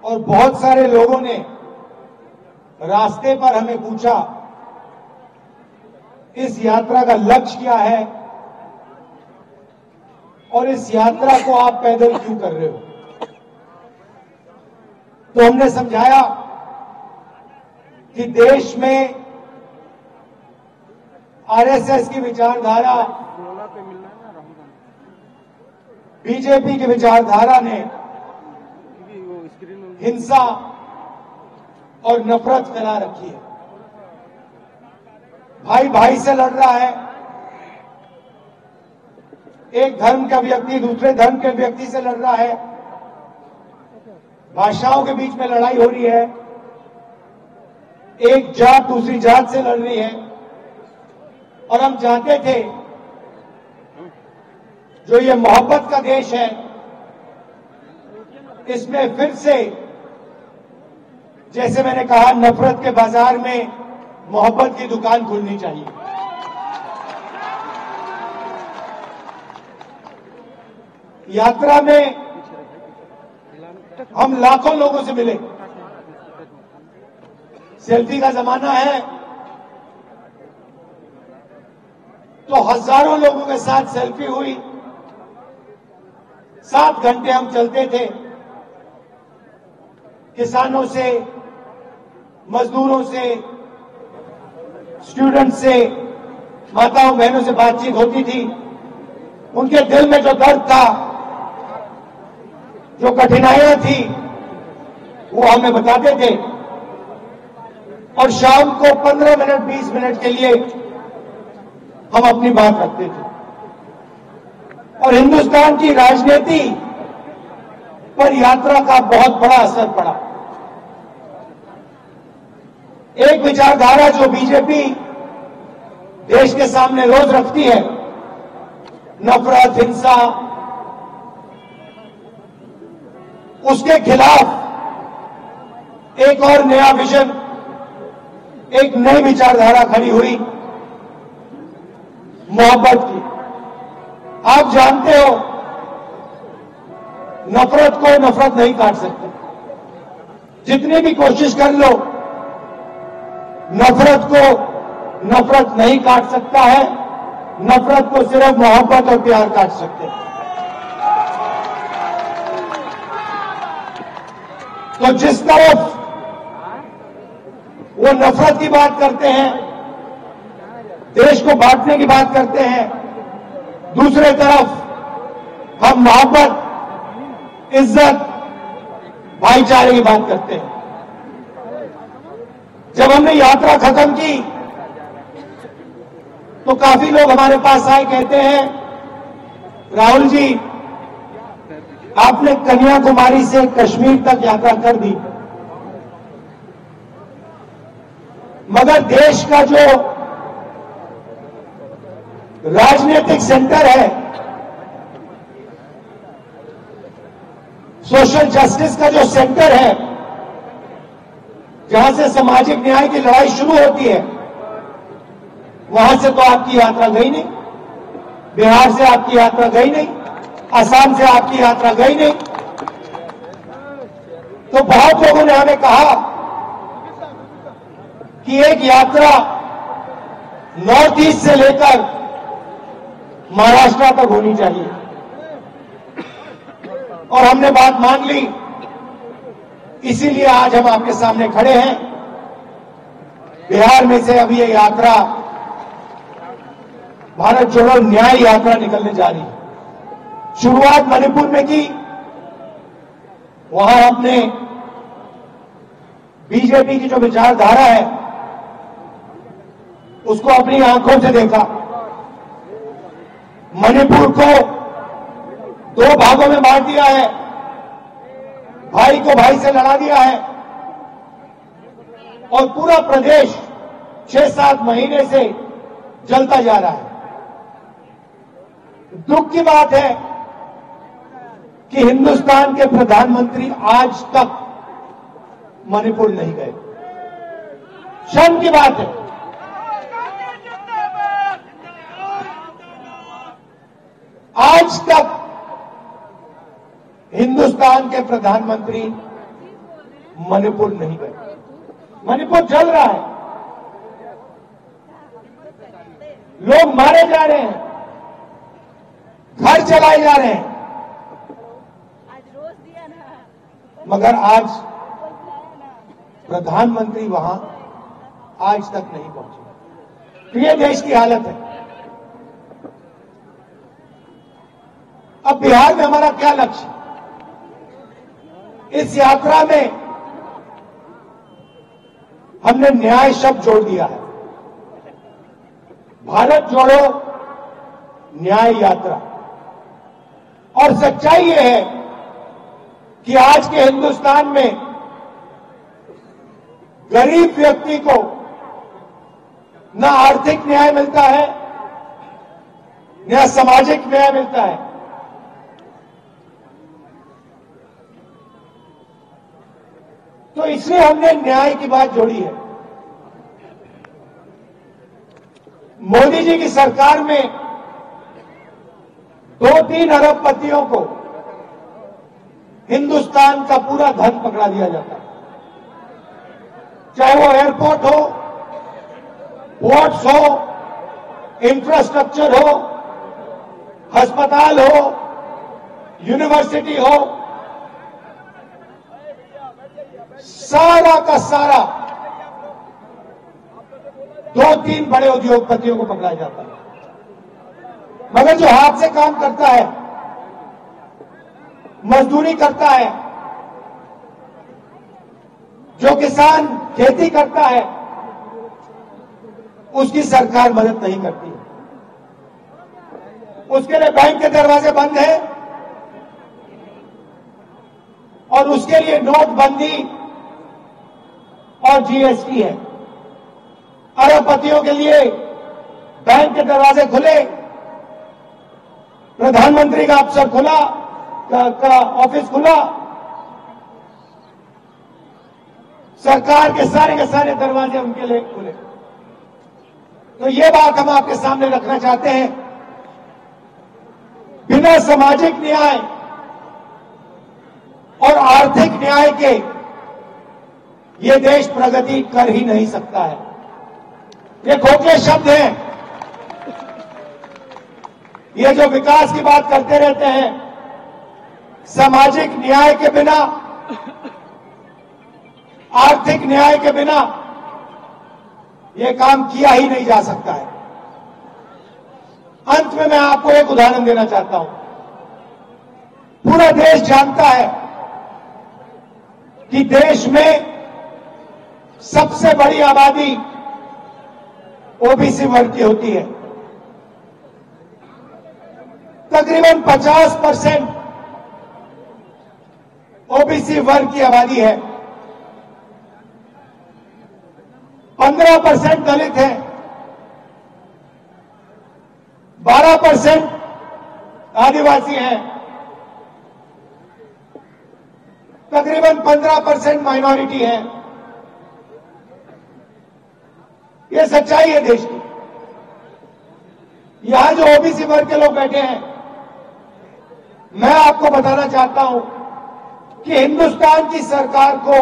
और बहुत सारे लोगों ने रास्ते पर हमें पूछा, इस यात्रा का लक्ष्य क्या है और इस यात्रा को आप पैदल क्यों कर रहे हो। तो हमने समझाया कि देश में आरएसएस की विचारधारा, बीजेपी की विचारधारा ने हिंसा और नफरत फैला रखी है। भाई भाई से लड़ रहा है, एक धर्म का व्यक्ति दूसरे धर्म के व्यक्ति से लड़ रहा है, भाषाओं के बीच में लड़ाई हो रही है, एक जात दूसरी जात से लड़ रही है। और हम चाहते थे जो ये मोहब्बत का देश है, इसमें फिर से, जैसे मैंने कहा, नफरत के बाजार में मोहब्बत की दुकान खुलनी चाहिए। यात्रा में हम लाखों लोगों से मिले। सेल्फी का जमाना है तो हजारों लोगों के साथ सेल्फी हुई। 7 घंटे हम चलते थे, किसानों से, मजदूरों से, स्टूडेंट से, माताओं बहनों से बातचीत होती थी। उनके दिल में जो दर्द था, जो कठिनाइयां थी, वो हमें बताते थे। और शाम को 15 मिनट 20 मिनट के लिए हम अपनी बात रखते थे। और हिंदुस्तान की राजनीति पर यात्रा का बहुत बड़ा असर पड़ा। एक विचारधारा जो बीजेपी देश के सामने रोज रखती है, नफरत, हिंसा, उसके खिलाफ एक और नया विजन, एक नई विचारधारा खड़ी हुई, मोहब्बत की। आप जानते हो, नफरत को नफरत नहीं काट सकते। जितनी भी कोशिश कर लो, नफरत को नफरत नहीं काट सकता है। नफरत को सिर्फ मोहब्बत और प्यार काट सकते हैं। तो जिस तरफ वो नफरत की बात करते हैं, देश को बांटने की बात करते हैं, दूसरे तरफ हम मोहब्बत, इज्जत, भाईचारे की बात करते हैं। जब हमने यात्रा खत्म की तो काफी लोग हमारे पास आए, कहते हैं, राहुल जी, आपने कन्याकुमारी से कश्मीर तक यात्रा कर दी, मगर देश का जो राजनीतिक सेंटर है, सोशल जस्टिस का जो सेंटर है, जहां से सामाजिक न्याय की लड़ाई शुरू होती है, वहां से तो आपकी यात्रा गई नहीं। बिहार से आपकी यात्रा गई नहीं, असम से आपकी यात्रा गई नहीं। तो बहुत लोगों ने हमें कहा कि एक यात्रा नॉर्थ ईस्ट से लेकर महाराष्ट्र तक होनी चाहिए। और हमने बात मान ली, इसीलिए आज हम आपके सामने खड़े हैं। बिहार में से अभी ये यात्रा, भारत जोड़ो न्याय यात्रा, निकलने जा रही है। शुरुआत मणिपुर में की, वहां हमने बीजेपी की जो विचारधारा है उसको अपनी आंखों से देखा। मणिपुर को 2 भागों में बांट दिया है, भाई को भाई से लड़ा दिया है, और पूरा प्रदेश 6-7 महीने से जलता जा रहा है। दुख की बात है कि हिंदुस्तान के प्रधानमंत्री आज तक मणिपुर नहीं गए। शर्म की बात है। आज तक हिंदुस्तान के प्रधानमंत्री मणिपुर नहीं गए। मणिपुर जल रहा है, लोग मारे जा रहे हैं, घर चलाए जा रहे हैं, मगर आज प्रधानमंत्री वहां आज तक नहीं पहुंचे। तो ये देश की हालत है। अब बिहार में हमारा क्या लक्ष्य? इस यात्रा में हमने न्याय शब्द जोड़ दिया है। भारत जोड़ो न्याय यात्रा। और सच्चाई यह है कि आज के हिंदुस्तान में गरीब व्यक्ति को न आर्थिक न्याय मिलता है, न सामाजिक न्याय मिलता है। तो इसलिए हमने न्याय की बात जोड़ी है। मोदी जी की सरकार में 2-3 अरबपतियों को हिंदुस्तान का पूरा धन पकड़ा दिया जाता है, चाहे वो एयरपोर्ट हो, पोर्ट्स हो, इंफ्रास्ट्रक्चर हो, अस्पताल हो, यूनिवर्सिटी हो, सारा का सारा 2-3 बड़े उद्योगपतियों को पकड़ा जाता है। मगर जो हाथ से काम करता है, मजदूरी करता है, जो किसान खेती करता है, उसकी सरकार मदद नहीं करती है। उसके लिए बैंक के दरवाजे बंद हैं और उसके लिए नोटबंदी और जीएसटी है। अरबपतियों के लिए बैंक के दरवाजे खुले, प्रधानमंत्री का अफसर खुला, का ऑफिस खुला, सरकार के सारे दरवाजे उनके लिए खुले। तो ये बात हम आपके सामने रखना चाहते हैं। बिना सामाजिक न्याय और आर्थिक न्याय के ये देश प्रगति कर ही नहीं सकता है। ये खोखले शब्द हैं। ये जो विकास की बात करते रहते हैं, सामाजिक न्याय के बिना, आर्थिक न्याय के बिना ये काम किया ही नहीं जा सकता है। अंत में मैं आपको एक उदाहरण देना चाहता हूं। पूरा देश जानता है कि देश में सबसे बड़ी आबादी ओबीसी वर्ग की होती है। तकरीबन 50% ओबीसी वर्ग की आबादी है। 15% दलित है, 12% आदिवासी हैं, तकरीबन 15% माइनॉरिटी है। ये सच्चाई है देश की। यहां जो ओबीसी वर्ग के लोग बैठे हैं, मैं आपको बताना चाहता हूं कि हिंदुस्तान की सरकार को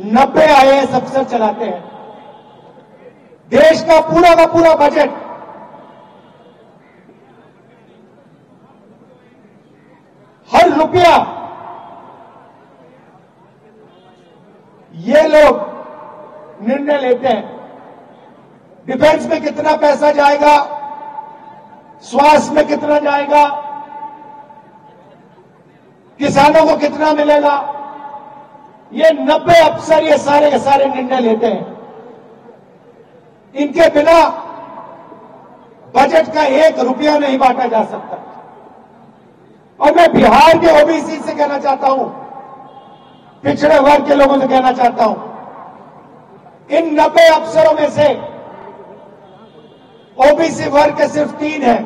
90 आईएएस अफसर चलाते हैं। देश का पूरा बजट हर रुपया ये लोग निर्णय लेते हैं। डिफेंस में कितना पैसा जाएगा, स्वास्थ्य में कितना जाएगा, किसानों को कितना मिलेगा, ये 90 अफसर ये सारे के सारे निर्णय लेते हैं। इनके बिना बजट का 1 रुपया नहीं बांटा जा सकता। और मैं बिहार के ओबीसी से कहना चाहता हूं, पिछड़े वर्ग के लोगों से कहना चाहता हूं, इन 90 अफसरों में से ओबीसी वर्ग के सिर्फ 3 हैं।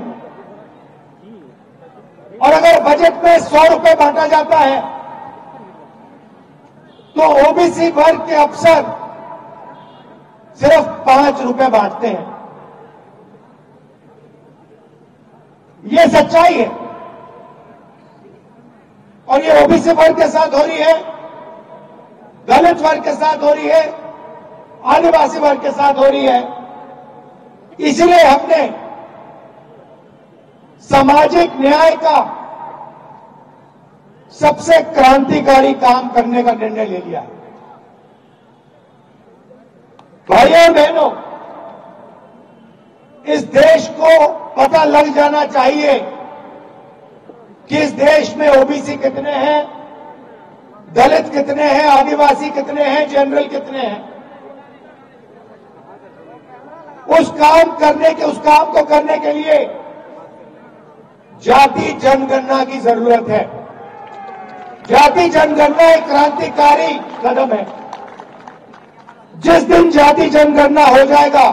और अगर बजट में 100 रुपए बांटा जाता है तो ओबीसी वर्ग के अफसर सिर्फ 5 रुपए बांटते हैं। ये सच्चाई है और ये ओबीसी वर्ग के साथ हो रही है दलित वर्ग के साथ हो रही है, आदिवासी वर्ग के साथ हो रही है। इसलिए हमने सामाजिक न्याय का सबसे क्रांतिकारी काम करने का निर्णय ले लिया है। भाइयों और बहनों, इस देश को पता लग जाना चाहिए कि इस देश में ओबीसी कितने हैं, दलित कितने हैं, आदिवासी कितने हैं, जनरल कितने हैं। उस काम को करने के लिए जाति जनगणना की जरूरत है। जाति जनगणना एक क्रांतिकारी कदम है। जिस दिन जाति जनगणना हो जाएगा,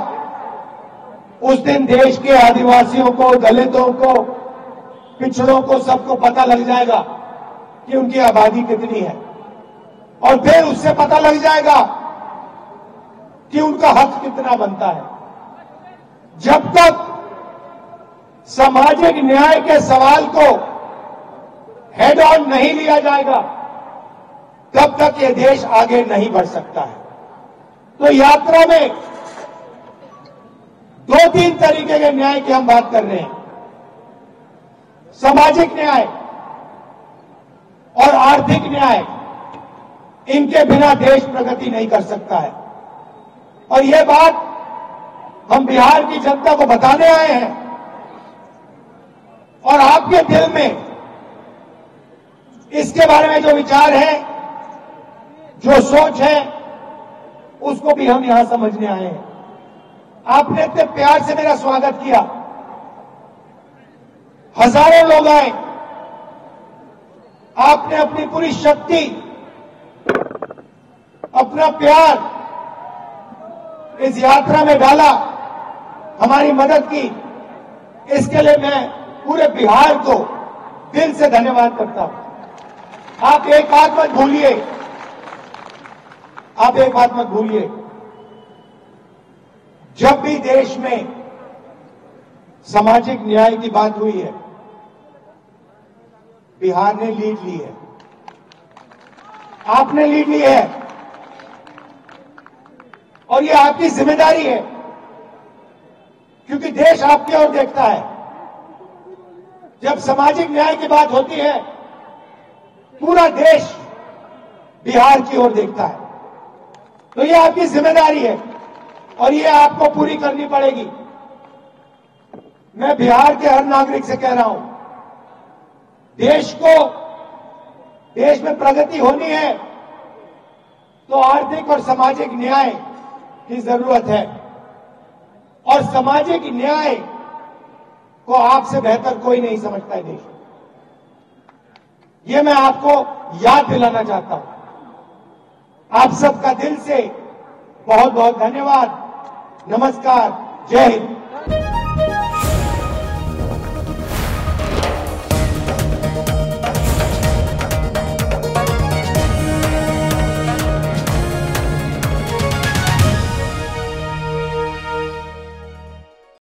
उस दिन देश के आदिवासियों को, दलितों को, पिछड़ों को, सबको पता लग जाएगा कि उनकी आबादी कितनी है, और फिर उससे पता लग जाएगा कि उनका हक कितना बनता है। जब तक सामाजिक न्याय के सवाल को हेड ऑन नहीं लिया जाएगा, तब तक ये देश आगे नहीं बढ़ सकता है। तो यात्रा में 2-3 तरीके के न्याय की हम बात कर रहे हैं। सामाजिक न्याय और आर्थिक न्याय, इनके बिना देश प्रगति नहीं कर सकता है। और यह बात हम बिहार की जनता को बताने आए हैं, और आपके दिल में इसके बारे में जो विचार है, जो सोच है, उसको भी हम यहां समझने आए हैं। आपने इतने प्यार से मेरा स्वागत किया, हजारों लोग आए, आपने अपनी पूरी शक्ति, अपना प्यार इस यात्रा में डाला, हमारी मदद की। इसके लिए मैं पूरे बिहार को दिल से धन्यवाद करता हूं। आप एक बात मत भूलिए, जब भी देश में सामाजिक न्याय की बात हुई है, बिहार ने लीड ली है, आपने लीड ली है, और ये आपकी जिम्मेदारी है, क्योंकि देश आपकी ओर देखता है। जब सामाजिक न्याय की बात होती है, पूरा देश बिहार की ओर देखता है। तो ये आपकी जिम्मेदारी है, और ये आपको पूरी करनी पड़ेगी। मैं बिहार के हर नागरिक से कह रहा हूं, देश में प्रगति होनी है तो आर्थिक और सामाजिक न्याय की जरूरत है, और सामाजिक न्याय को आपसे बेहतर कोई नहीं समझता है देश। ये मैं आपको याद दिलाना चाहता हूं। आप सबका दिल से बहुत बहुत धन्यवाद। नमस्कार, जय हिंद।